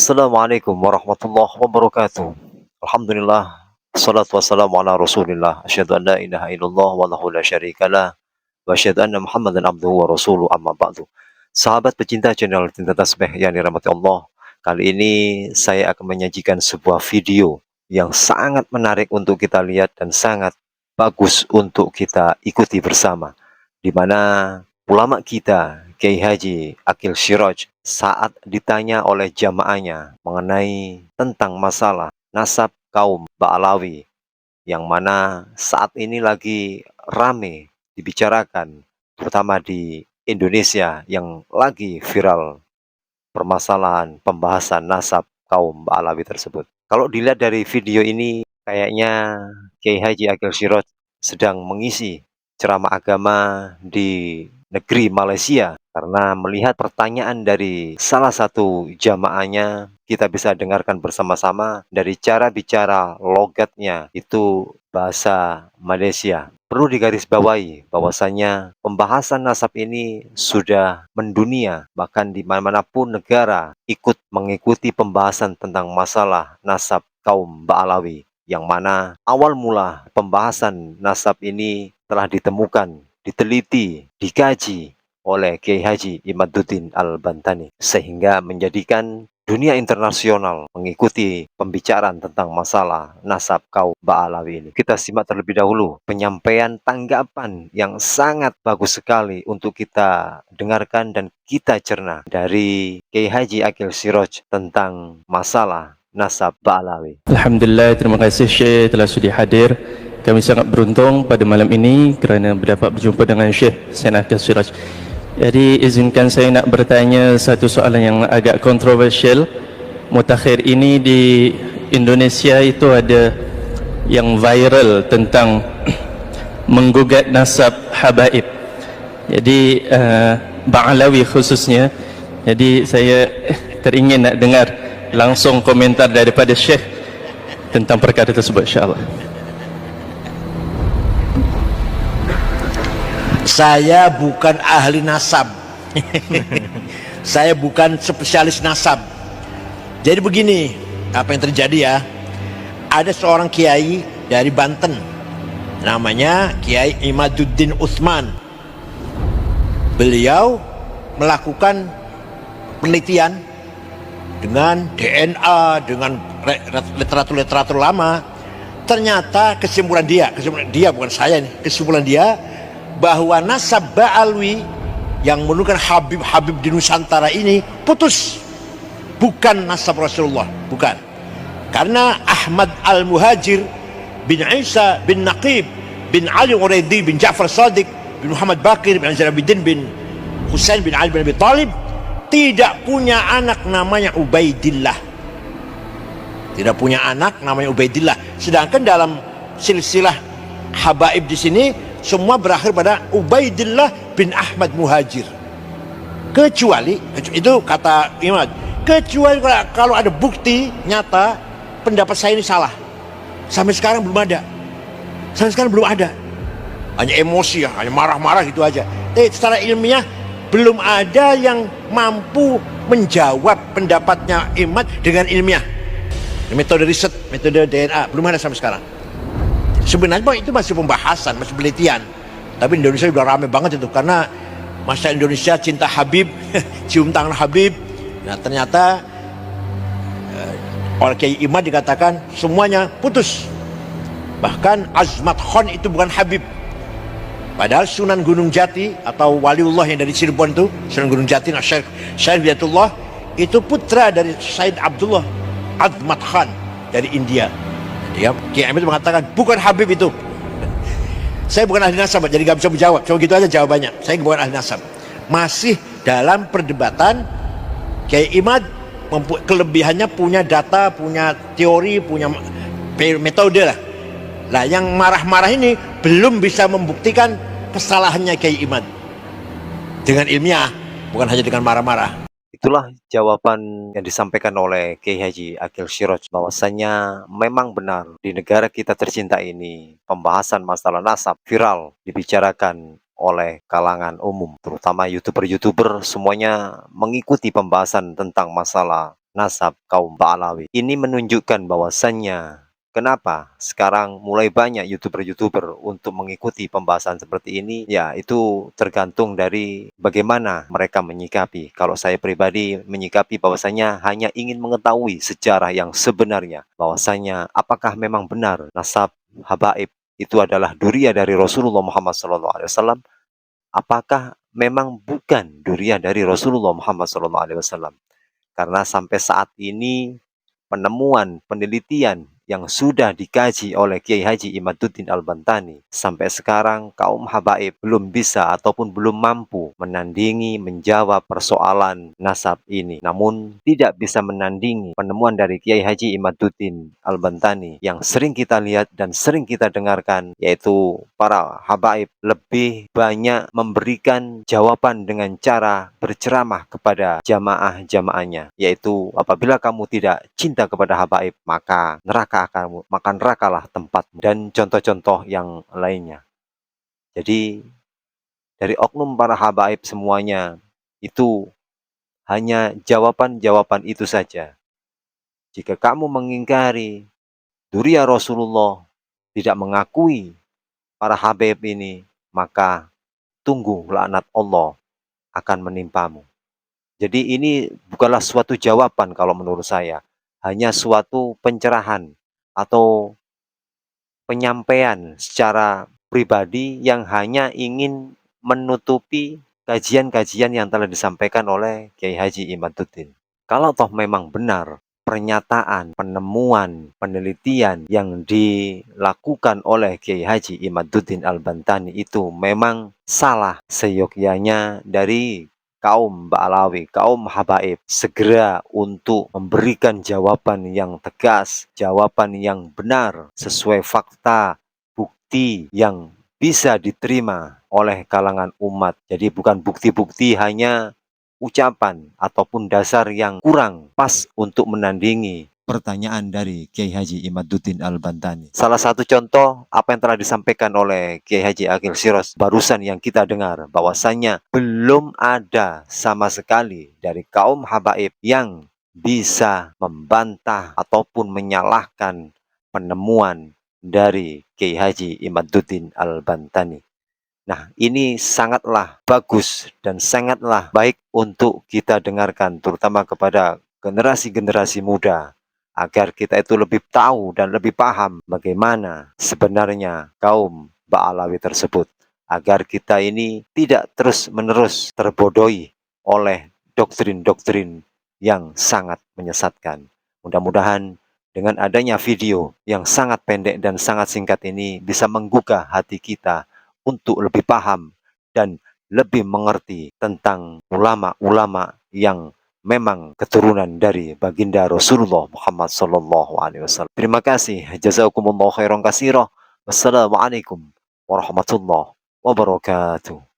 Assalamualaikum warahmatullahi wabarakatuh. Alhamdulillah, wassalatu wassalamu ala Rasulillah. Asyhadu an la ilaha illallah wa lahu la syarikalah wa asyhadu anna Muhammadan abduhu wa rasuluh amma ba'du. Sahabat pecinta channel Tinta Tasbih yang dirahmati Allah, kali ini saya akan menyajikan sebuah video yang sangat menarik untuk kita lihat dan sangat bagus untuk kita ikuti bersama, di mana ulama kita Kiai Haji Aqil Siraj saat ditanya oleh jamaahnya mengenai tentang masalah nasab kaum Ba'alawi yang mana saat ini lagi rame dibicarakan, terutama di Indonesia yang lagi viral permasalahan pembahasan nasab kaum Ba'alawi tersebut. Kalau dilihat dari video ini, kayaknya Kiai Haji Aqil Siraj sedang mengisi ceramah agama di negeri Malaysia, karena melihat pertanyaan dari salah satu jamaahnya, kita bisa dengarkan bersama-sama dari cara bicara logatnya itu bahasa Malaysia. Perlu digarisbawahi bahwasanya pembahasan nasab ini sudah mendunia, bahkan di mana-manapun negara ikut mengikuti pembahasan tentang masalah nasab kaum Ba'alawi, yang mana awal mula pembahasan nasab ini telah ditemukan, diteliti, dikaji oleh Kiai Haji Imaduddin Al-Bantani, sehingga menjadikan dunia internasional mengikuti pembicaraan tentang masalah nasab kaum Ba'alawi ini. Kita simak terlebih dahulu penyampaian tanggapan yang sangat bagus sekali untuk kita dengarkan dan kita cerna dari Kiai Haji Aqil Siraj tentang masalah nasab Ba'alawi. Alhamdulillah, terima kasih Syekh telah sudi hadir. Kami sangat beruntung pada malam ini kerana berdapat berjumpa dengan Syekh Aqil Siraj. Jadi izinkan saya nak bertanya satu soalan yang agak kontroversial. Mutakhir ini di Indonesia itu ada yang viral tentang menggugat nasab habaib. Jadi Ba'alawi khususnya. Jadi saya teringin nak dengar langsung komentar daripada Syekh tentang perkara tersebut, insyaAllah. Saya bukan ahli nasab. Saya bukan spesialis nasab. Jadi begini, apa yang terjadi ya? Ada seorang kiai dari Banten, namanya Kiai Imaduddin Utsman. Beliau melakukan penelitian dengan DNA, dengan literatur lama. Ternyata kesimpulan dia bukan saya nih, kesimpulan dia bahwa nasab Ba'alawi yang menurunkan Habib di Nusantara ini putus, bukan nasab Rasulullah, bukan. Karena Ahmad Al-Muhajir bin Isa bin Naqib bin Ali Uraidi bin Ja'far Sadiq bin Muhammad Baqir bin Zainuddin bin Husain bin Ali bin Abi Talib tidak punya anak namanya Ubaidillah. Tidak punya anak namanya Ubaidillah. Sedangkan dalam silsilah habaib di sini semua berakhir pada Ubaidillah bin Ahmad Muhajir. Kecuali itu kata Imam, kecuali kalau ada bukti nyata pendapat saya ini salah. Sampai sekarang belum ada. Hanya emosi ya, hanya marah-marah gitu aja. Tapi secara ilmiah belum ada yang mampu menjawab pendapatnya Imad dengan ilmiah. Metode riset, metode DNA belum ada sampai sekarang. Sebenarnya itu masih pembahasan, masih penelitian. Tapi Indonesia udah rame banget itu karena masyarakat Indonesia cinta Habib, cium tangan Habib. Nah ternyata oleh Kiai Imad dikatakan semuanya putus. Bahkan Azmat Khan itu bukan Habib. Padahal Sunan Gunung Jati atau Waliullah yang dari Cirebon itu, Sunan Gunung Jati, Syekh Hidayatullah, itu putra dari Said Abdullah Azmat Khan dari India. Dia Kiai Imad mengatakan bukan Habib itu. Saya bukan ahli nasab, jadi gak bisa menjawab. Cuma gitu aja jawabannya. Saya bukan ahli nasab. Masih dalam perdebatan. Kiai Imad kelebihannya punya data, punya teori, punya metode lah. Nah yang marah-marah ini belum bisa membuktikan kesalahannya Kiai Imad dengan ilmiah, bukan hanya dengan marah-marah. Itulah jawaban yang disampaikan oleh Kiai Haji Aqil Siraj, bahwasanya memang benar di negara kita tercinta ini pembahasan masalah nasab viral dibicarakan oleh kalangan umum, terutama YouTuber-YouTuber semuanya mengikuti pembahasan tentang masalah nasab kaum Ba'alawi. Ini menunjukkan bahwasannya kenapa sekarang mulai banyak YouTuber-YouTuber untuk mengikuti pembahasan seperti ini? Ya, itu tergantung dari bagaimana mereka menyikapi. Kalau saya pribadi menyikapi bahwasanya hanya ingin mengetahui sejarah yang sebenarnya. Bahwasanya apakah memang benar nasab habaib itu adalah duriya dari Rasulullah Muhammad SAW? Apakah memang bukan duriya dari Rasulullah Muhammad SAW? Karena sampai saat ini penemuan penelitian yang sudah dikaji oleh Kiai Haji Imaduddin Al-Bantani sampai sekarang kaum habaib belum bisa ataupun belum mampu menandingi menjawab persoalan nasab ini. Namun tidak bisa menandingi penemuan dari Kiai Haji Imaduddin Al-Bantani yang sering kita lihat dan sering kita dengarkan, yaitu para habaib lebih banyak memberikan jawaban dengan cara berceramah kepada jamaah-jamaahnya, yaitu apabila kamu tidak cinta kepada habaib, maka nerakalah tempatmu, dan contoh-contoh yang lainnya. Jadi dari oknum para habaib semuanya itu hanya jawaban-jawaban itu saja. Jika kamu mengingkari duriya Rasulullah, tidak mengakui para habaib ini, maka tunggu laknat Allah akan menimpamu. Jadi ini bukanlah suatu jawaban kalau menurut saya, hanya suatu pencerahan atau penyampaian secara pribadi yang hanya ingin menutupi kajian-kajian yang telah disampaikan oleh Kiai Haji Imaduddin. Kalau toh memang benar pernyataan, penemuan, penelitian yang dilakukan oleh Kiai Haji Imaduddin Al-Bantani itu memang salah, seyogyanya dari kaum Ba'alawi, kaum habaib, segera untuk memberikan jawaban yang tegas, jawaban yang benar, sesuai fakta, bukti yang bisa diterima oleh kalangan umat. Jadi bukan bukti-bukti hanya ucapan ataupun dasar yang kurang pas untuk menandingi pertanyaan dari Kiai Haji Imaduddin Al-Bantani. Salah satu contoh apa yang telah disampaikan oleh Kiai Haji Akil Siros barusan yang kita dengar, bahwasannya belum ada sama sekali dari kaum habaib yang bisa membantah ataupun menyalahkan penemuan dari Kiai Haji Imaduddin Al-Bantani. Nah, ini sangatlah bagus dan sangatlah baik untuk kita dengarkan, terutama kepada generasi-generasi muda, agar kita itu lebih tahu dan lebih paham bagaimana sebenarnya kaum Ba'alawi tersebut, agar kita ini tidak terus-menerus terbodohi oleh doktrin-doktrin yang sangat menyesatkan. Mudah-mudahan dengan adanya video yang sangat pendek dan sangat singkat ini bisa menggugah hati kita untuk lebih paham dan lebih mengerti tentang ulama-ulama yang memang keturunan dari baginda Rasulullah Muhammad SAW. Terima kasih. Jazakumullah khairan katsira. Wassalamualaikum warahmatullahi wabarakatuh.